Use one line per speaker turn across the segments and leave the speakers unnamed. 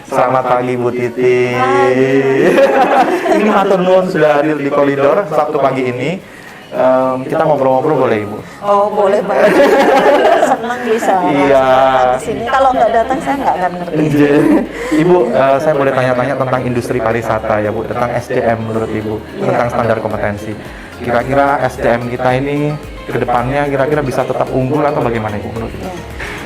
Selamat pagi Bu Titi. Ini matur nuwun sudah hadir di koridor Sabtu pagi ini. Kita ngobrol-ngobrol boleh Ibu?
Oh boleh banget. Senang bisa.
Iya.
Di sini kalau nggak datang saya nggak akan ngerti.
Ibu, saya boleh tanya-tanya tentang industri pariwisata ya Bu, tentang SDM menurut Ibu, tentang standar kompetensi. Kira-kira SDM kita ini ke depannya kira-kira bisa tetap unggul atau bagaimana Ibu menurut Ibu?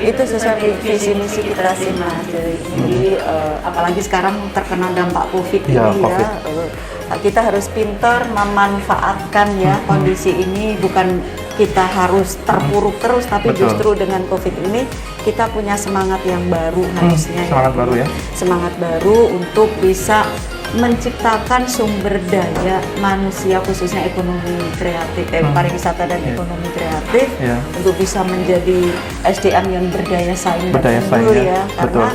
Itu sesuai visi misi kita sih Mas. Jadi apalagi sekarang terkena dampak COVID
Ya,
ini
COVID.
kita harus pintar memanfaatkan ya kondisi ini, bukan kita harus terpuruk terus, tapi
Betul.
justru dengan COVID ini kita punya semangat yang baru harusnya.
Semangat baru ya?
Semangat baru untuk bisa menciptakan sumber daya manusia khususnya ekonomi kreatif, pariwisata dan ekonomi kreatif untuk bisa menjadi SDM yang berdaya saing
Berdaya
ya, karena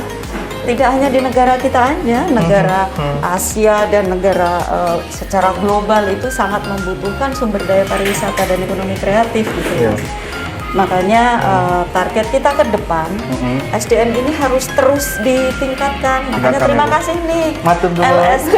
tidak hanya di negara kita aja, negara Asia dan negara secara global itu sangat membutuhkan sumber daya pariwisata dan ekonomi kreatif gitu ya. Makanya target kita ke depan SDM ini harus terus ditingkatkan. Makanya terima kasih nih LSP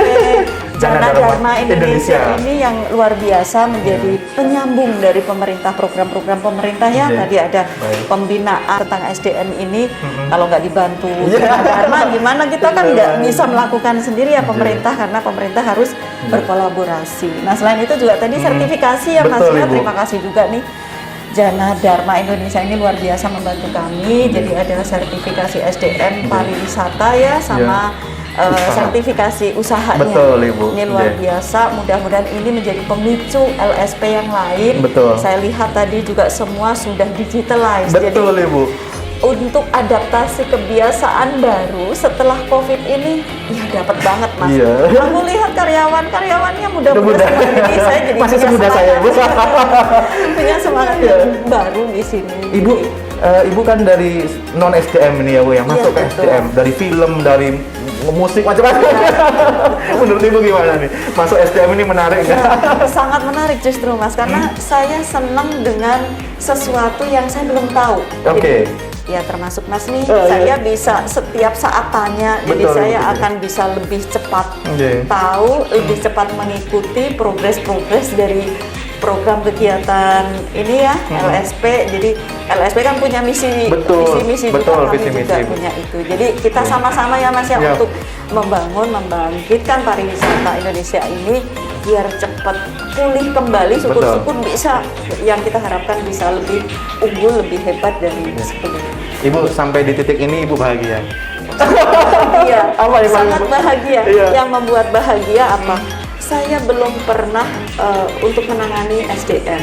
Jana Dharma Indonesia ini yang luar biasa menjadi penyambung dari pemerintah, program-program pemerintah ya. Tadi ada pembinaan tentang SDM ini. Kalau nggak dibantu Jana Dharma gimana, kita kan nggak bisa melakukan sendiri ya pemerintah, karena pemerintah harus berkolaborasi. Nah selain itu juga tadi sertifikasi ya Mas ya, terima kasih juga nih Jana Dharma Indonesia ini luar biasa membantu kami. Jadi ada sertifikasi SDM pariwisata ya, sama sertifikasi usahanya.
Betul Ibu.
Ini luar biasa. Mudah-mudahan ini menjadi pemicu LSP yang lain.
Betul.
Saya lihat tadi juga semua sudah digitalized.
Betul
jadi,
Ibu.
untuk adaptasi kebiasaan baru setelah COVID ini, ya dapat banget Mas. Aku lihat karyawannya muda-muda semua, jadi saya jadi
masih semuda saya, Bu.
punya semangat yang baru di sini.
Ibu, Ibu kan dari non SDM ini ya Bu, yang masuk ke SDM, dari film, dari musik macam-macam. Menurut Ibu gimana nih? Masuk SDM ini menarik nggak?
Sangat menarik justru Mas, karena saya senang dengan sesuatu yang saya belum tahu.
Oke.
Ya termasuk Mas nih, saya bisa setiap saat tanya, jadi saya akan bisa lebih cepat tahu, lebih cepat mengikuti progres dari program kegiatan ini ya, LSP. Jadi LSP kan punya misi misi juga, kami juga punya itu. Jadi kita sama-sama ya Mas ya, untuk membangkitkan pariwisata Indonesia ini biar cepat pulih kembali, syukur-syukur bisa, yang kita harapkan bisa lebih unggul, lebih hebat dari sebelumnya.
Ibu sampai di titik ini Ibu bahagia?
Bahagia, sangat
Ibu?
bahagia. Yang membuat bahagia apa? Saya belum pernah untuk menangani SDM.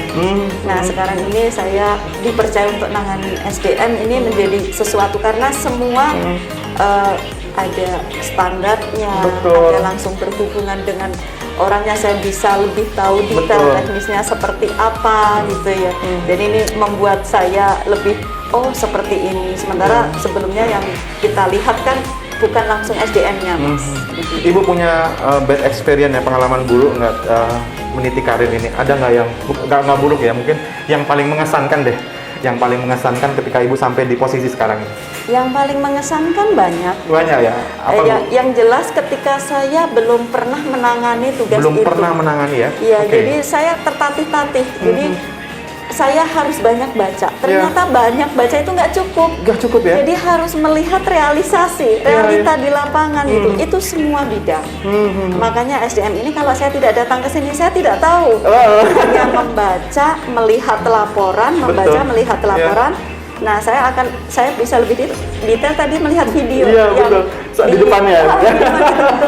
Nah sekarang ini saya dipercaya untuk menangani SDM ini menjadi sesuatu, karena semua ada standarnya, ada langsung berhubungan dengan orangnya, saya bisa lebih tahu detail teknisnya seperti apa gitu ya. Jadi ini membuat saya lebih seperti ini. Sementara sebelumnya yang kita lihat kan bukan langsung SDM-nya Mas.
Ibu punya bad experience ya, pengalaman buruk nggak meniti karir ini? Ada nggak yang nggak buruk ya, mungkin yang paling mengesankan deh, yang paling mengesankan ketika Ibu sampai di posisi sekarang ini?
Yang paling mengesankan banyak
ya.
Yang jelas ketika saya belum pernah menangani tugas itu.
Belum pernah menangani ya?
Iya, jadi saya tertatih-tatih. Jadi saya harus banyak baca. Ternyata banyak baca itu nggak cukup.
Nggak cukup ya?
Jadi harus melihat realita di lapangan itu semua bidang. Makanya SDM ini kalau saya tidak datang ke sini, saya tidak tahu. Hanya membaca, melihat laporan, melihat laporan. Nah, saya bisa lebih detail tadi melihat video yang
di depannya.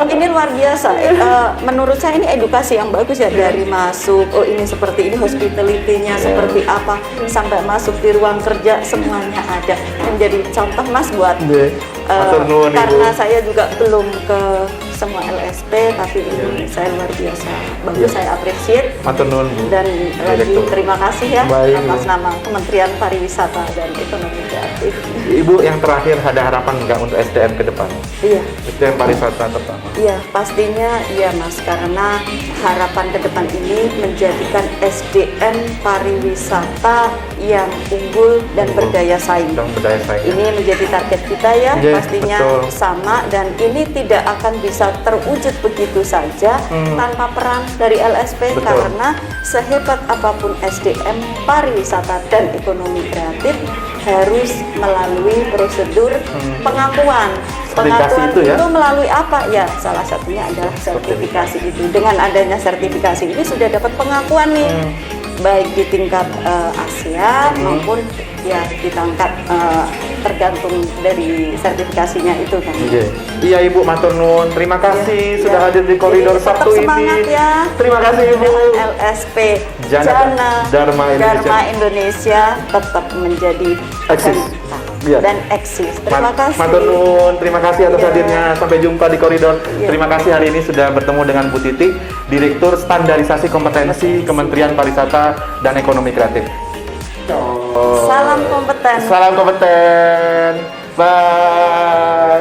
Ini luar biasa. Menurut saya ini edukasi yang bagus ya, dari masuk, ini seperti ini, hospitality-nya seperti apa, sampai masuk di ruang kerja semuanya ada. Menjadi contoh Mas buat karena saya juga belum ke semua LSP, tapi ini saya luar biasa bagus, saya appreciate. Dan lagi terima kasih ya atas nama Kementerian Pariwisata dan Ekonomi Kreatif.
Ibu, yang terakhir, ada harapan nggak untuk SDM ke depan?
Iya.
SDM pariwisata terutama.
Iya, pastinya iya Mas, karena harapan ke depan ini menjadikan SDM pariwisata yang unggul dan berdaya saing.
Ini
menjadi target kita ya, pastinya
betul.
sama, dan ini tidak akan bisa terwujud begitu saja tanpa peran dari LSP.
Betul.
Karena sehebat apapun SDM pariwisata dan ekonomi kreatif harus melalui prosedur pengakuan.
Sertifikasi
Pengakuan
itu ya?
melalui apa? Ya, salah satunya adalah sertifikasi itu. Dengan adanya sertifikasi ini sudah dapat pengakuan nih, baik di tingkat Asia maupun ya di tingkat tergantung dari sertifikasinya itu kan.
Iya Ibu, matur nuwun. Terima kasih sudah hadir di koridor
Jadi, tetap
Sabtu ini.
semangat ya.
Terima kasih Ibu.
LSP
Jana Dharma
Indonesia tetap menjadi
Eksis. Iya.
dan eksis. Terima kasih.
Matur nuwun, terima kasih atas
Iya.
hadirnya. Sampai jumpa di koridor.
Iya.
Terima kasih hari ini sudah bertemu dengan Bu Titi, Direktur Standarisasi Kompetensi Kementerian Pariwisata dan Ekonomi Kreatif.
Salam kompeten.
Salam kompeten. Bye.